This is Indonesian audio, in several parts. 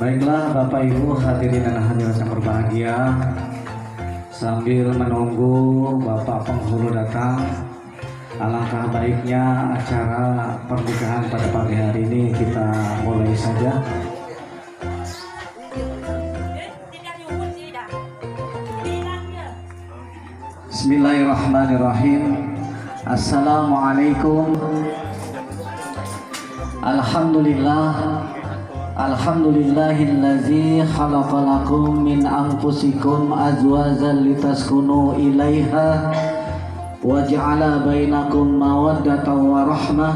Baiklah Bapak Ibu hadirin dan hadirat yang berbahagia, sambil menunggu Bapak penghulu datang, alangkah baiknya acara pernikahan pada pagi hari ini kita mulai saja. Bismillahirrahmanirrahim. Assalamualaikum. Alhamdulillahillazi khalaqalakum min anfusikum azwazan litaskunu ilaiha wa ja'ala bainakum mawaddatan wa rahmah.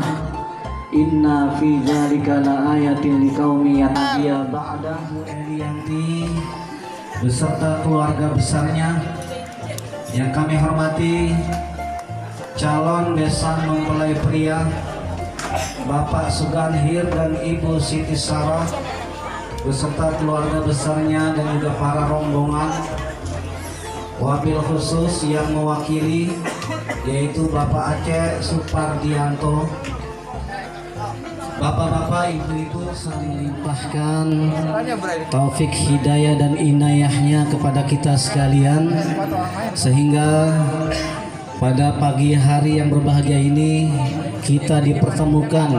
Inna fi dzalika laayatin liqaumin yattaqun. Ba'dahu Elianti beserta keluarga besarnya yang kami hormati, calon besan mempelai pria Bapak Suganhir dan Ibu Siti Sarah beserta keluarga besarnya dan juga para rombongan, wabil khusus yang mewakili yaitu Bapak Aceh Supardianto, bapak-bapak, ibu-ibu, sering limpahkan taufik hidayah dan inayahnya kepada kita sekalian, sehingga pada pagi hari yang berbahagia ini kita dipertemukan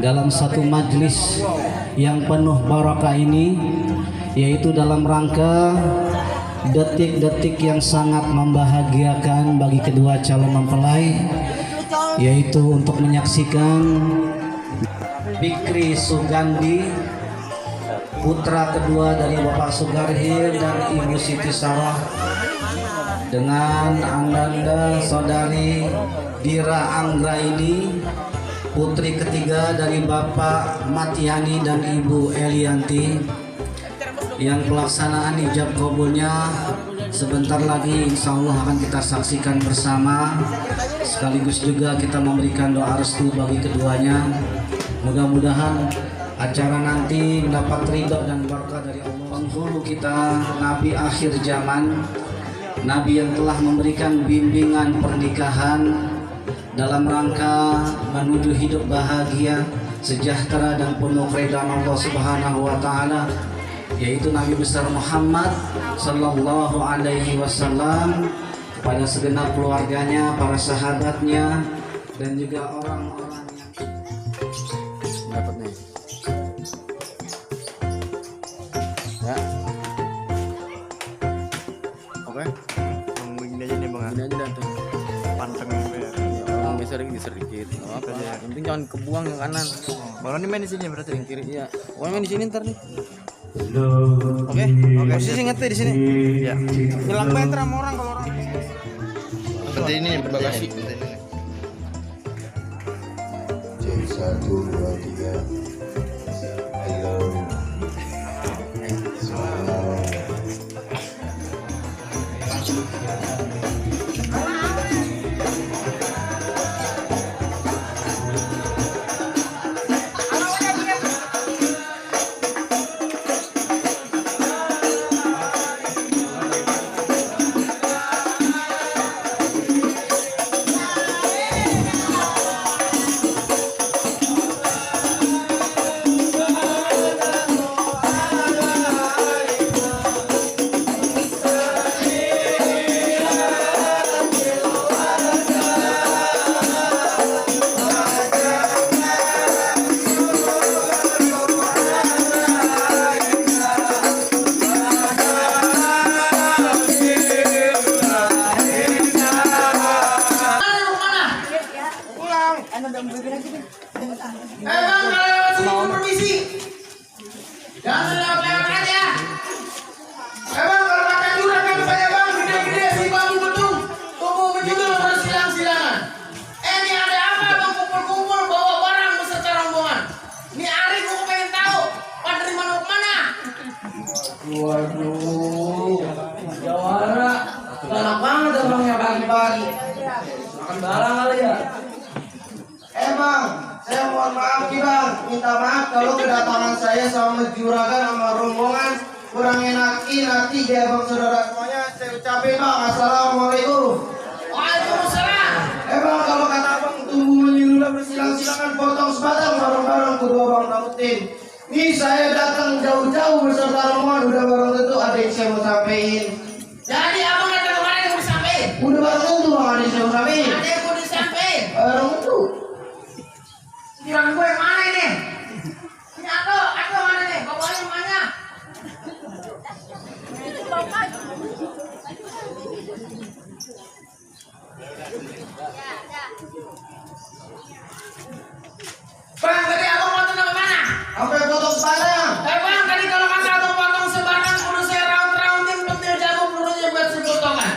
dalam satu majlis yang penuh barakah ini, yaitu dalam rangka detik-detik yang sangat membahagiakan bagi kedua calon mempelai, yaitu untuk menyaksikan Fikri Sugandi, putra kedua dari Bapak Sugarhir dan Ibu Siti Sarah, dengan Ananda saudari Dira Anggraini, putri ketiga dari Bapak Matiani dan Ibu Elianti, yang pelaksanaan ijab kabulnya sebentar lagi insya Allah akan kita saksikan bersama, sekaligus juga kita memberikan doa restu bagi keduanya. Mudah-mudahan acara nanti mendapat ridho dan berkah dari Allah. Penghulu kita, Nabi akhir zaman, Nabi yang telah memberikan bimbingan pernikahan dalam rangka menuju hidup bahagia, sejahtera dan penuh keridhaan Allah Subhanahu wa taala, yaitu Nabi besar Muhammad sallallahu alaihi wasallam, kepada segenap keluarganya, para sahabatnya, dan juga orang-orang yang dapat nih. Ya. Oke. Begini aja nih Bang. Ini aja dan tuh. Panteng ya. Geser sedikit. Apa ya? Yang penting jangan kebuang yang kanan. Balon ini main di sini berarti yang kiri. Iya. Oh, main di sini ntar nih. Oke. Posisi ngerti di sini. Iya. Hilang meter sama orang kalau orang. Berarti ini bagasi. Jadi 1, 2, 3. Ayo. Bang, permisi. Jangan lewat-lewat aja. Bang, kalau pakai juragan saya bang, gede-gede si bang betul. Tunggu begitu bersilang-silangan. Ini ada apa bang kumpul-kumpul bawa barang beserta rombongan? Ini Arif aku pengen tahu. Pak dari mana ke mana? Waduh, jawara. Enak banget abangnya pagi-pagi. Makan barang kali ya. Bang, saya mohon maaf nih bang, minta maaf kalau kedatangan saya sama juragan sama rombongan kurang enakin hati ya bang saudara semuanya. Saya ucapin bang, assalamualaikum. Waalaikumsalam. Bang, kalau kata abang tunggu menyuruh bersilang-silangan potong sebatang bareng-bareng kedua bang Nautin. Nih saya datang jauh-jauh beserta rombongan, udah barang tentu ada yang saya mau sampaikan. Jadi abang datang kemarin yang mau disampaikan? Udah barang tentu bang ada yang saya mau sampaikan. Ada yang mau disampaikan? Barang tentu. Bilang gue yang mana ini? Ini aku mana nih? Bapaknya yang mana? Bang, tadi abang potong sampai mana? Apa yang potong padang? Bang, tadi kalau kata abang potong sebatang kudu saya round-roundin petir jagung pelurunya buat sepotongan.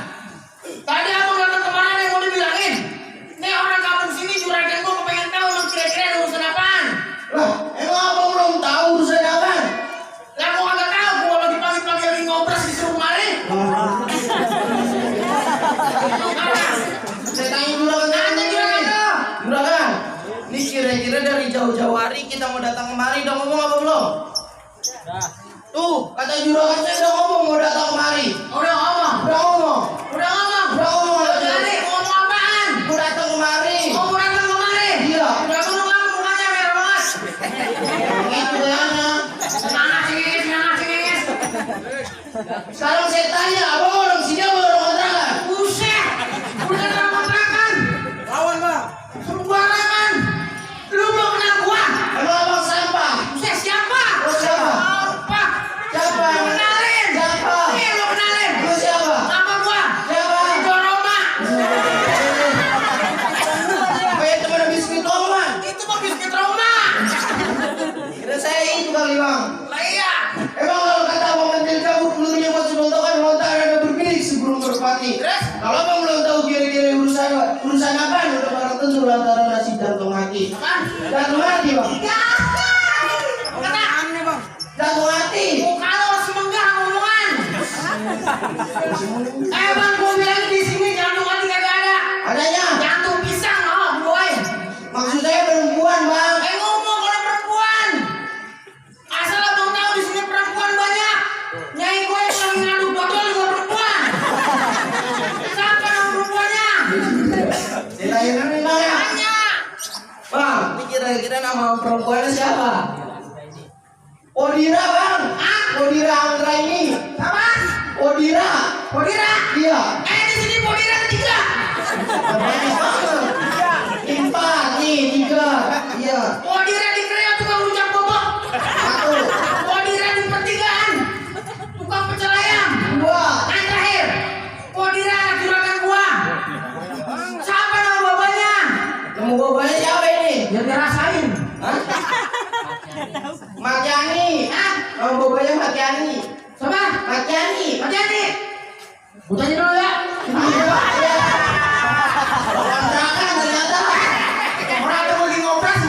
Tadi abang datang kemana nih mau dibilangin? Nih orang kampung sini juragan gua kepengen tahu emang kira-kira ada urusan apaan? Lah, emang abang belum tahu urusan apa? Lah gua kagak tahu, gua lagi pagi-pagi lagi ngobras disuruh kemari. Saya tanya juragan. Tanya juragan lo. Juragan, ini kira-kira dari jauh-jauh hari kita mau datang kemari, udah ngomong apa belum? Tuh, kata juragan saya udah ngomong mau datang kemari. Udah ngomong. Udah ngomong. Udah ngomong. Udah ngomong. Jadi mau ngomong apaan? Mau datang kemari. Mau datang kemari? Iya. Udah turun kamu mukanya merah banget. Gitu kayaknya. Semangat singis. Sekarang saya tanya, abang orang sini apa orang kontrakan? Buset. Udah dalam kontrakan. Lawan bang. Sembarangan. Lu belum kenal gua. Emang abang sampah? Buset siapa? Lu siapa? Apa? Siapa? Lu kenalin. Siapa? Nih lu kenalin. Lu siapa? Nama gua. Siapa? Ido Roma. Kayak teman biskuit Roma. Itu mah biskuit Roma. Kira saya itu kali bang. Lah iya. Emang kalau kata abang mentil cabut pelurunya buat sebontokan lontar ada bermilik sebelum berpati. Terus? Kalau abang belum tahu kira-kira urusan apa, udah barang tentu lantaran nasi jantung hati. Apaan? Jantung hati bang. Ya. Kata aneh bang. Jantung hati. Muka lo semenggah ngomongan. Bang, gua bilang di sini jantung hati kagak ada. Adanya. Jantung pisang, oh, boy. Maksud saya perempuan bang. Ngomong kalau perempuan. Asal abang tahu di sini perempuan banyak. Nyai gue yang lagi ngadu dodol juga perempuan. Siapa nama perempuannya? Ditanya nih bang ya. Tanya. Bang, ini kira-kira nama perempuannya siapa? Odira bang. Ah? Odira Anggra ini. Apa? Odira. Bodira. Iya. Di sini Bodira ketiga. Banyak banget. Empat nih, tiga. Iya. Bodira di Kreo tukang rujak bobok. Satu. Bodira di pertigaan tukang pecel ayam. Dua. Yang terakhir, Bodira juragan gua. Siapa nama bapaknya? Nama bapaknya siapa ini? Biar dirasain. Hah? Makiani. Hah? Nama bapaknya Makiani. Siapa? Makiani. Makiani. Butanya dulu ya. Iya. Kontrakan ternyata. Orang ada lagi ngobras.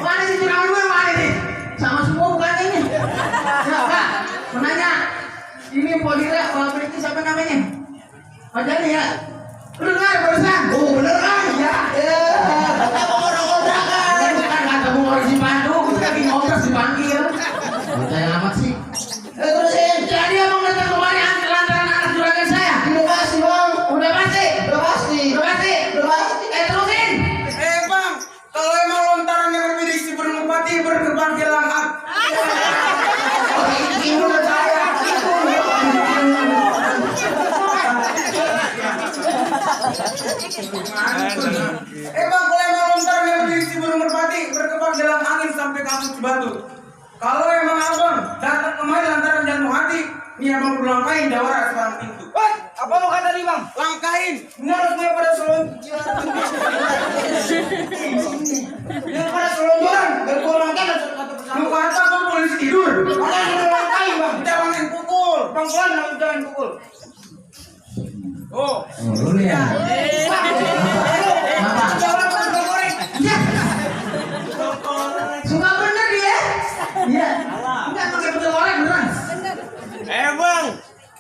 Mana sih juragan gue yang mana nih? Sama semua bukannya ini. Siapa? Menanya. Ini Bodira, Bapak Beriti siapa namanya? Makiani ya. Lu dengar barusan? Oh bener kan? Iya. Ya. Kata orang kontrakan. Kan nggak ketemu orang si Pandu, kita lagi ngobras dipanggil. Percaya amat sih. Terusin. Jadi abang datang kemari lantaran anak juragan saya. Udah pasti bang. Udah pasti. Udah pasti. Udah pasti. Udah pasti. Terusin. Bang, kalau emang lontaran yang berbidik si Bupati berkembang hilang hak. Itu udah saya. Bang, kalau emang lontaran yang berbidik si Bupati berkembang hilang angin sampai kampung Cibatu. Kalau emang abang datang kemari lantaran jantung hati, nih abang perlu langkahin jawara sekarang pintu. Wah, apa mau kata nih bang? Langkahin, benar gue pada selonjoran. Yang pada selonjoran, berkurangkan kata Lu kata abang polisi tidur. Makanya sudah langkahin bang. Jangan main pukul. Pelan-pelan bang, jangan pukul. Oh, Dulu ya. Apa? Ya. Suka bener dia. Iya. Enggak pakai betul orang beneran. Bang,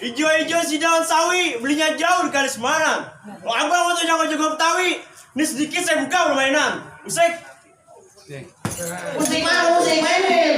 ijo-ijo si daun sawi belinya jauh di Kali Semarang. Kalau abang mau jago-jago Betawi, ini sedikit saya buka permainan. Musik. Musik mana? Musik mainin.